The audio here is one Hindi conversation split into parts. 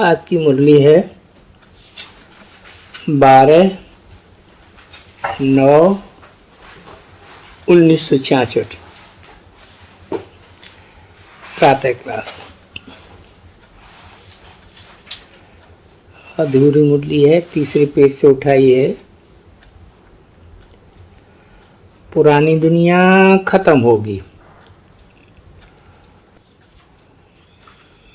आज की मुरली है 12/9/1966 प्रातः क्लास। अधूरी मुरली है, तीसरे पेज से उठाई है। पुरानी दुनिया खत्म होगी,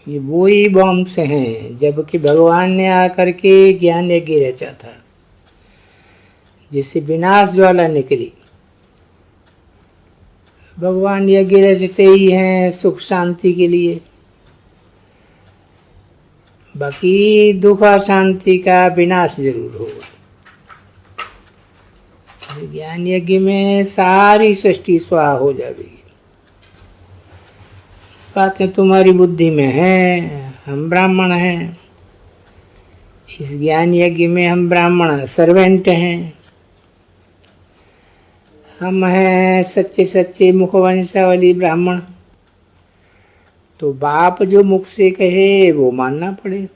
ये वो ही बॉम्ब्स हैं जबकि भगवान ने आकर के ज्ञान यज्ञ रचा था जिससे विनाश ज्वाला निकली। भगवान यज्ञ रचते ही हैं सुख शांति के लिए, बाकी दुख और शांति का विनाश जरूर होगा। ज्ञान यज्ञ में सारी सृष्टि स्वाहा हो जाएगी। बातें तुम्हारी बुद्धि में हैं, हम ब्राह्मण हैं। इस ज्ञान यज्ञ में हम ब्राह्मण सर्वेंट हैं। हम हैं सच्चे सच्चे मुखवंशावली ब्राह्मण। तो बाप जो मुख से कहे वो मानना पड़े,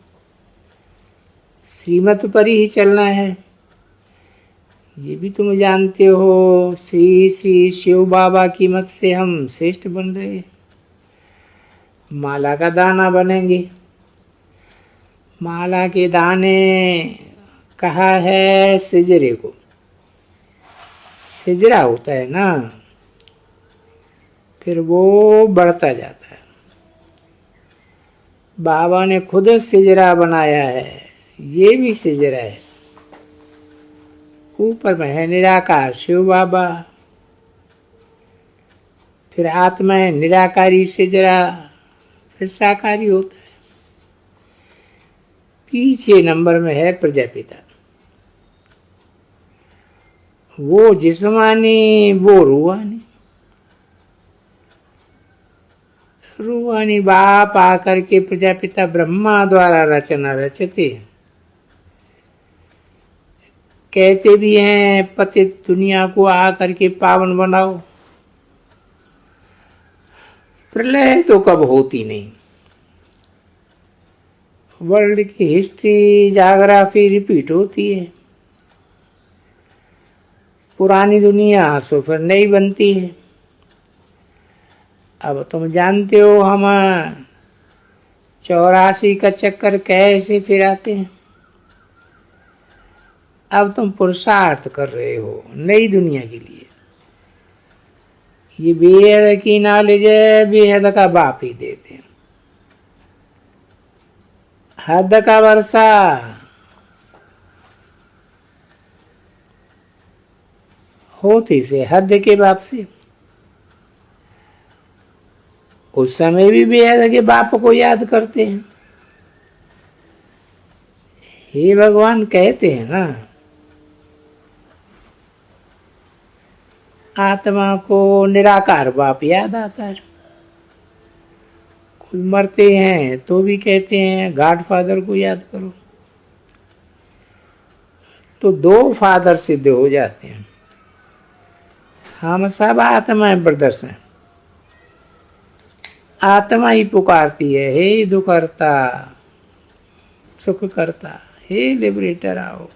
श्रीमत पर ही चलना है। ये भी तुम जानते हो, श्री श्री शिव बाबा की मत से हम श्रेष्ठ बन रहे, माला का दाना बनेंगे। माला के दाने कहा है सिजरे को, सिजरा होता है ना, फिर वो बढ़ता जाता है। बाबा ने खुद सिजरा बनाया है, ये भी सिजरा है। ऊपर में है निराकार शिव बाबा, फिर आत्मा है निराकारी सिजरा, फिर साकारी होता है। पीछे नंबर में है प्रजापिता, वो जिस्मानी वो रूहानी। रूहानी बाप आकर के प्रजापिता ब्रह्मा द्वारा रचना रचते, कहते भी हैं पतित दुनिया को आकर के पावन बनाओ। प्रलय तो कब होती नहीं, वर्ल्ड की हिस्ट्री जाग्राफी रिपीट होती है। पुरानी दुनिया सो फिर नई बनती है। अब तुम जानते हो हम 84 का चक्कर कैसे फिराते हैं। अब तुम पुरुषार्थ कर रहे हो नई दुनिया के लिए। ये बेहद की नॉलेज है, बेहद का बाप ही देते हैं। हद का वर्षा होती से हद के बाप से। उस समय भी बेहद के बाप को याद करते हैं। हे भगवान कहते हैं ना, आत्मा को निराकार बाप याद आता है। कोई मरते हैं तो भी कहते हैं गॉड फादर को याद करो। तो 2 फादर सिद्ध हो जाते हैं। हम सब आत्मा ब्रदर्स हैं। आत्मा ही पुकारती है, हे दुखहर्ता सुख करता, हे लिबरेटर आओ,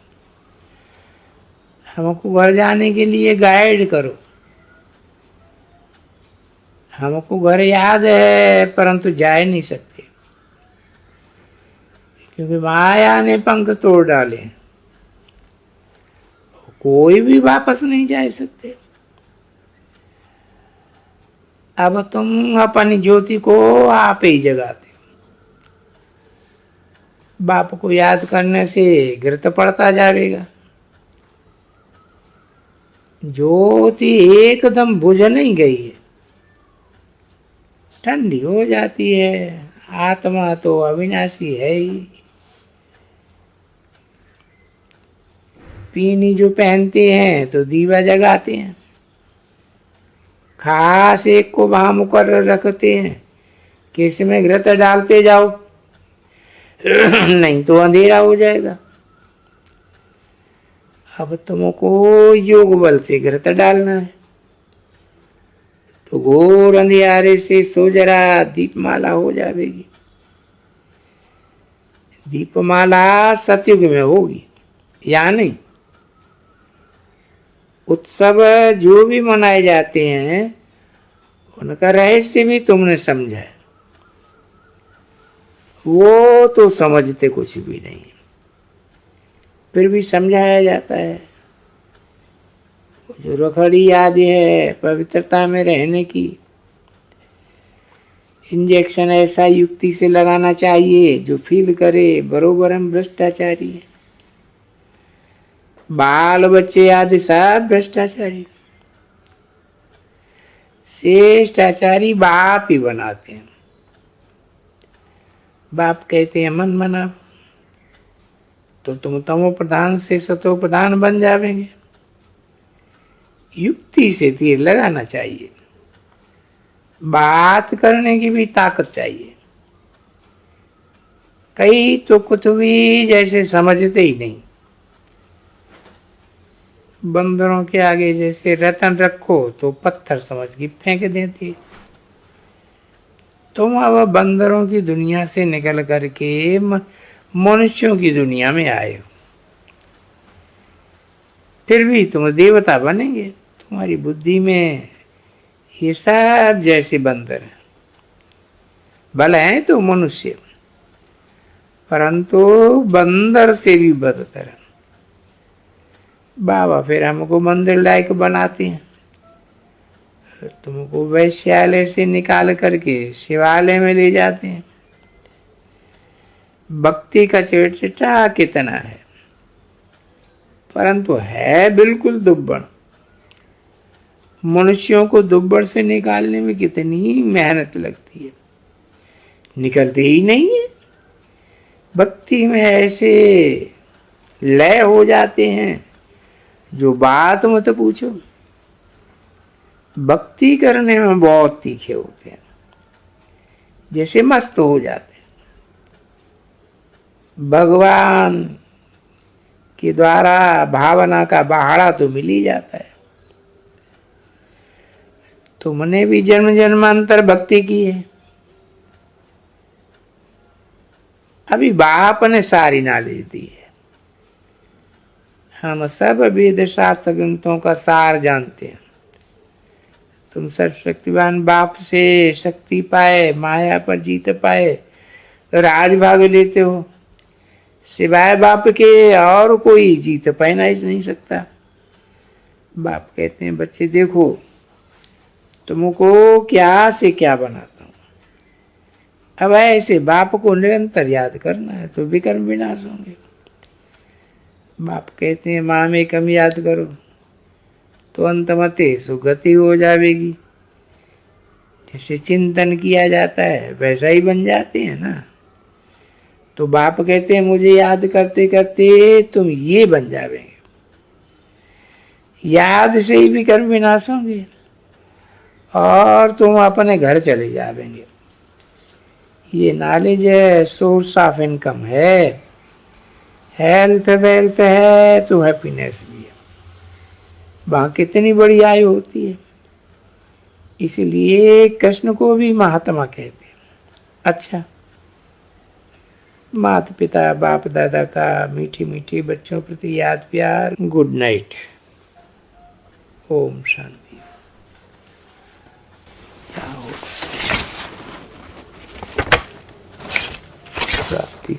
हमको घर जाने के लिए गाइड करो। हमको घर याद है परंतु जा नहीं सकते क्योंकि माया ने पंख तोड़ डाले। कोई भी वापस नहीं जा सकते। अब तुम अपनी ज्योति को आप ही जगाते हो। बाप को याद करने से घृत पड़ता जाएगा। ज्योति एकदम बुझ नहीं गई है, ठंडी हो जाती है। आत्मा तो अविनाशी है ही। पीनी जो पहनते हैं तो दीवा जगाते हैं, खास एक को वहां मुकर्रर रखते हैं कि इसमें घृत डालते जाओ नहीं तो अंधेरा हो जाएगा। अब तुमको योग बल से घृत डालना है तो घोर अंधियारे से सो जरा दीपमाला हो जाएगी। दीपमाला सतयुग में होगी या नहीं। उत्सव जो भी मनाए जाते हैं उनका रहस्य भी तुमने समझा है, वो तो समझते कुछ भी नहीं, फिर भी समझाया जाता है। जो रखड़ी आदि है पवित्रता में रहने की, इंजेक्शन ऐसा युक्ति से लगाना चाहिए जो फील करे बरोबर हम भ्रष्टाचारी है। बाल बच्चे आदि सब भ्रष्टाचारी, श्रेष्ठाचारी बाप ही बनाते हैं। बाप कहते हैं मन मना, तो तुम तमो प्रधान से सतो प्रधान बन जावेंगे। युक्ति से तीर लगाना चाहिए, बात करने की भी ताकत चाहिए। कई तो कुछ भी जैसे समझते ही नहीं, बंदरों के आगे जैसे रतन रखो तो पत्थर समझ के फेंक देते। तुम अब बंदरों की दुनिया से निकल करके मनुष्यों की दुनिया में आए हो, फिर भी तुम देवता बनेंगे। तुम्हारी बुद्धि में ये सब जैसे बंदर हैं, भले हैं तो मनुष्य, परंतु बंदर से भी बदतर है। बाबा फिर हमको मंदिर लायक बनाते हैं, तुमको वैश्यालय से निकाल करके शिवालय में ले जाते हैं। भक्ति का चिट्टा कितना है, परंतु है बिल्कुल दुब्बड़। मनुष्यों को दुब्बड़ से निकालने में कितनी मेहनत लगती है, निकलते ही नहीं है। भक्ति में ऐसे लय हो जाते हैं जो बात मत पूछो। भक्ति करने में बहुत तीखे होते हैं, जैसे मस्त हो जाते हैं। भगवान के द्वारा भावना का बहाड़ा तो मिल ही जाता है। तुमने भी जन्म जन्मांतर भक्ति की है, अभी बाप ने सारी नॉलेज दी है। हम सब वेद शास्त्र ग्रंथों का सार जानते हैं। तुम सर्वशक्तिवान बाप से शक्ति पाए, माया पर जीत पाए, तो राजभाग लेते हो। सिवाय बाप के और कोई जीत पाना ही नहीं सकता। बाप कहते हैं बच्चे देखो तुमको क्या से क्या बनाता हूं। अब ऐसे बाप को निरंतर याद करना है तो विकर्म विनाश होंगे। बाप कहते हैं माम एकम याद करो तो अंतमते सुगति हो जाएगी। जैसे चिंतन किया जाता है वैसा ही बन जाते हैं ना। तो बाप कहते हैं मुझे याद करते करते तुम ये बन जाओगे, याद से ही विकर्म विनाश होंगे और तुम अपने घर चले जाओगे। ये नॉलेज है, सोर्स ऑफ इनकम है, हेल्थ वेल्थ है तो हैप्पीनेस भी है। वहां कितनी बड़ी आयु होती है। इसलिए कृष्ण को भी महात्मा कहते हैं। अच्छा, माता पिता बाप दादा का मीठी मीठी बच्चों प्रति याद प्यार। Good night. ओम शांति। प्राप्ति